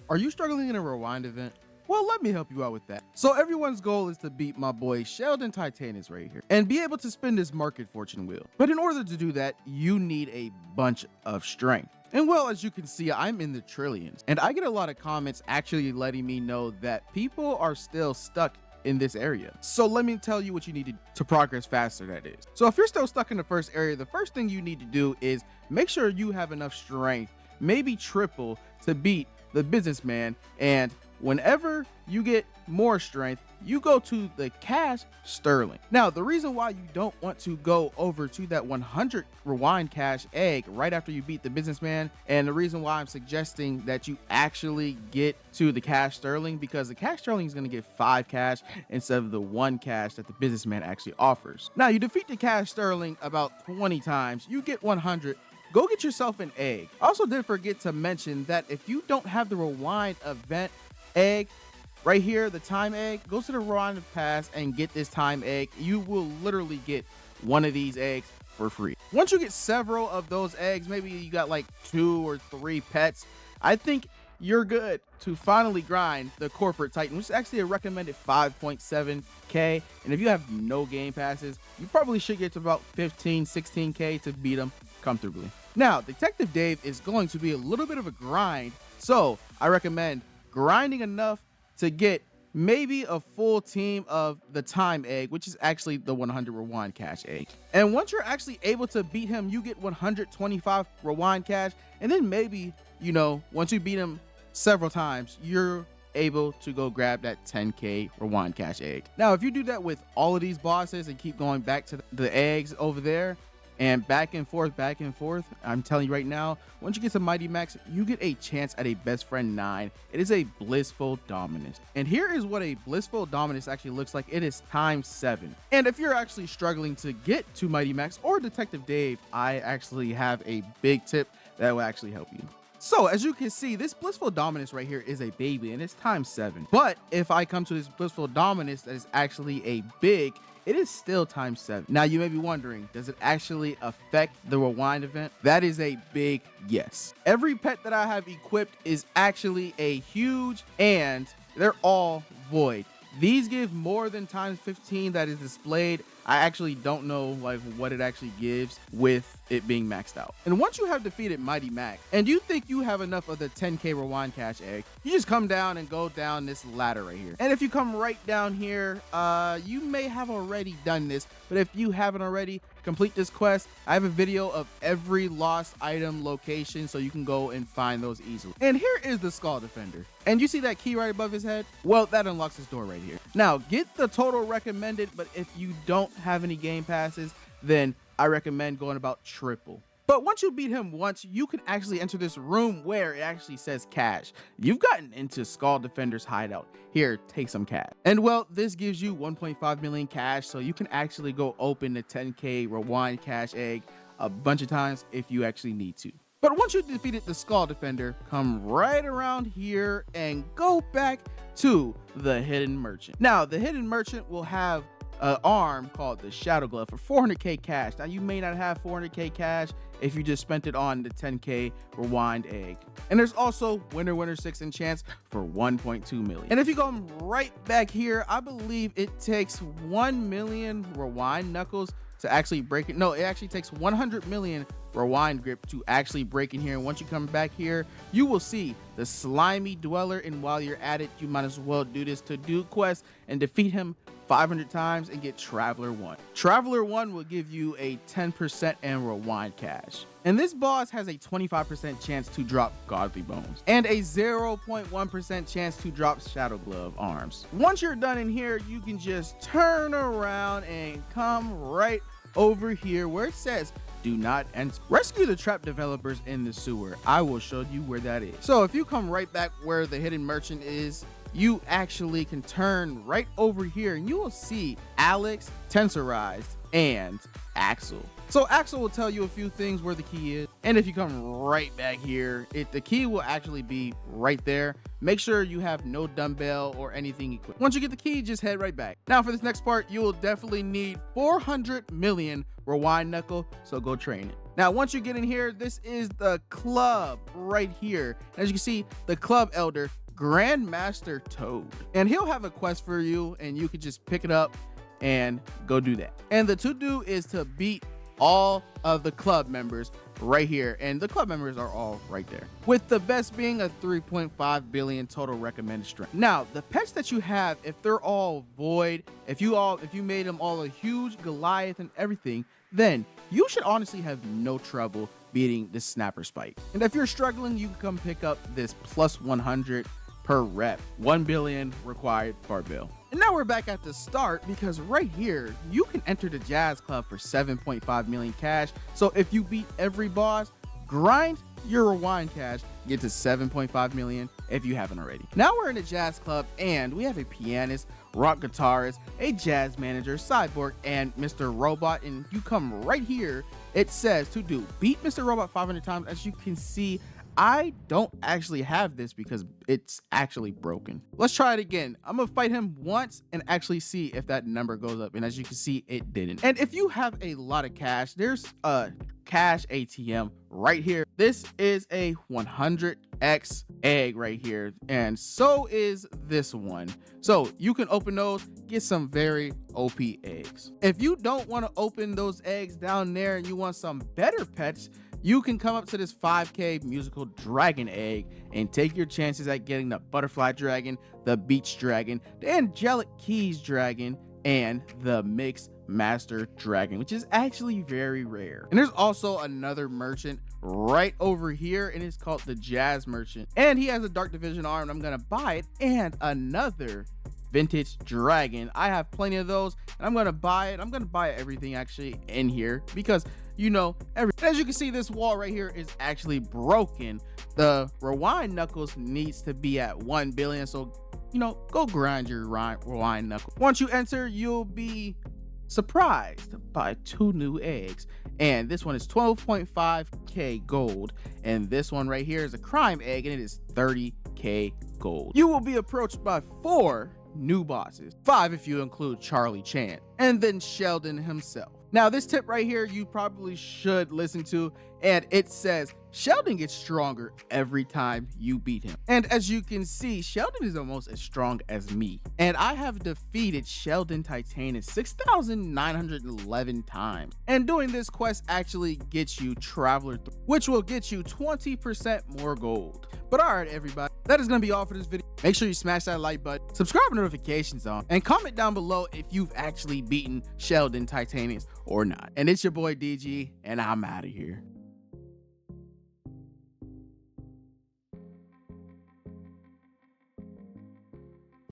Are you struggling in a rewind event? Well, let me help you out with that. So everyone's goal is to beat my boy Sheldon Titanus right here and be able to spin this market fortune wheel. But in order to do that, you need a bunch of strength. And well, as you can see, I'm in the trillions, and I get a lot of comments actually letting me know that people are still stuck in this area. So let me tell you what you need to progress faster, that is. So if you're still stuck in the first area, the first thing you need to do is make sure you have enough strength, maybe triple, to beat the businessman. And whenever you get more strength, you go to the cash sterling. Now, the reason why you don't want to go over to that 100 rewind cash egg right after you beat the businessman, and the reason why I'm suggesting that you actually get to the cash sterling, because the cash sterling is going to get 5 cash instead of the 1 cash that the businessman actually offers. Now, you defeat the cash sterling about 20 times, you get 100. Go get yourself an egg. I also did forget to mention that if you don't have the rewind event egg right here, the time egg, go to the rewind pass and get this time egg. You will literally get one of these eggs for free. Once you get several of those eggs, maybe you got like 2 or 3 pets, I think you're good to finally grind the corporate titan, which is actually a recommended 5.7k. And if you have no game passes, you probably should get to about 15-16k to beat them comfortably. Now, Detective Dave is going to be a little bit of a grind, so I recommend grinding enough to get maybe a full team of the time egg, which is actually the 100 rewind cash egg. And once you're actually able to beat him, you get 125 rewind cash. And then maybe, you know, once you beat him several times, you're able to go grab that 10k rewind cash egg. Now, if you do that with all of these bosses and keep going back to the eggs over there, and back and forth, I'm telling you right now, once you get to Mighty Max, you get a chance at a Best Friend 9. It is a Blissful Dominus. And here is what a Blissful Dominus actually looks like. It is ×7. And if you're actually struggling to get to Mighty Max or Detective Dave, I actually have a big tip that will actually help you. So as you can see, this Blissful Dominus right here is a baby and it's ×7. But if I come to this Blissful Dominus that is actually a big, it is still ×7. Now you may be wondering, does it actually affect the rewind event? That is a big yes. Every pet that I have equipped is actually a huge, and they're all void. These give more than ×15 that is displayed. I actually don't know like what it actually gives with it being maxed out. And once you have defeated Mighty Max and you think you have enough of the 10k rewind cash egg, you just come down and go down this ladder right here. And if you come right down here, you may have already done this, but if you haven't already, complete this quest. I have a video of every lost item location, so you can go and find those easily. And here is the Skull Defender. And you see that key right above his head? Well, that unlocks this door right here. Now, get the total recommended, but if you don't have any game passes, then I recommend going about triple. But once you beat him once, you can actually enter this room where it actually says cash. You've gotten into Skull Defender's hideout. Here, take some cash. And well, this gives you 1.5 million cash, so you can actually go open the 10k rewind cash egg a bunch of times if you actually need to. But once you defeated the Skull Defender, come right around here and go back to the Hidden Merchant. Now, the Hidden Merchant will have an arm called the Shadow Glove for 400k cash. Now, you may not have 400k cash if you just spent it on the 10k rewind egg. And there's also Winner 6 enchants for 1.2 million. And if you go right back here, I believe it takes 1 million rewind knuckles to actually break it. No, it actually takes 100 million rewind grip to actually break in here. And once you come back here, you will see the slimy dweller. And while you're at it, you might as well do this to do quest and defeat him 500 times and get Traveler 1. Traveler 1 will give you a 10% and rewind cash. And this boss has a 25% chance to drop Godly Bones and a 0.1% chance to drop Shadow Glove arms. Once you're done in here, you can just turn around and come right over here where it says do not enter. Rescue the trap developers in the sewer. I will show you where that is. So if you come right back where the Hidden Merchant is, you actually can turn right over here and you will see Alex, Tensorized, and Axel. So Axel will tell you a few things where the key is. And if you come right back here, the key will actually be right there. Make sure you have no dumbbell or anything equipped. Once you get the key, just head right back. Now for this next part, you will definitely need 400 million rewind knuckle, so go train it. Now, once you get in here, this is the club right here. As you can see, the club elder, Grandmaster Toad. And he'll have a quest for you, and you can just pick it up and go do that. And the to-do is to beat all of the club members right here, and the club members are all right there, with the best being a 3.5 billion total recommended strength. Now, the pets that you have, if they're all void, if you made them all a huge Goliath and everything, then you should honestly have no trouble beating the Snapper Spike. And if you're struggling, you can come pick up this plus 100 per rep, 1 billion required barbell. And now we're back at the start, because right here you can enter the Jazz Club for 7.5 million cash. So if you beat every boss, grind your rewind cash, get to 7.5 million if you haven't already. Now we're in the Jazz Club, and we have a pianist, rock guitarist, a jazz manager, cyborg, and Mr. Robot. And you come right here, it says to do beat Mr. Robot 500 times. As you can see, I don't actually have this because it's actually broken. Let's try it again. I'm gonna fight him once and actually see if that number goes up. And as you can see, it didn't. And if you have a lot of cash, there's a cash ATM right here. This is a 100x egg right here, and so is this one. So you can open those, get some very OP eggs. If you don't want to open those eggs down there and you want some better pets, you can come up to this 5k musical dragon egg and take your chances at getting the butterfly dragon, the beach dragon, the angelic keys dragon, and the mixed master dragon, which is actually very rare. And there's also another merchant right over here, and it's called the Jazz Merchant, and he has a Dark Division arm, and I'm gonna buy it. And another vintage dragon, I have plenty of those, and I'm gonna buy it. I'm gonna buy everything actually in here, because you know, as you can see, this wall right here is actually broken. The rewind knuckles needs to be at 1 billion, so you know, go grind your rewind knuckle. Once you enter, you'll be surprised by 2 new eggs, and this one is 12.5k gold, and this one right here is a crime egg, and it is 30k gold. You will be approached by 4 new bosses, 5 if you include Charlie Chan, and then Sheldon himself. Now, this tip right here you probably should listen to, and it says Sheldon gets stronger every time you beat him. And as you can see, Sheldon is almost as strong as me, and I have defeated Sheldon Titanus 6,911 times. And doing this quest actually gets you Traveler 3, which will get you 20% more gold. But all right, everybody, that is going to be all for this video. Make sure you smash that like button, subscribe with notifications on, and comment down below if you've actually beaten Sheldon Titanus or not. And it's your boy DG, and I'm out of here.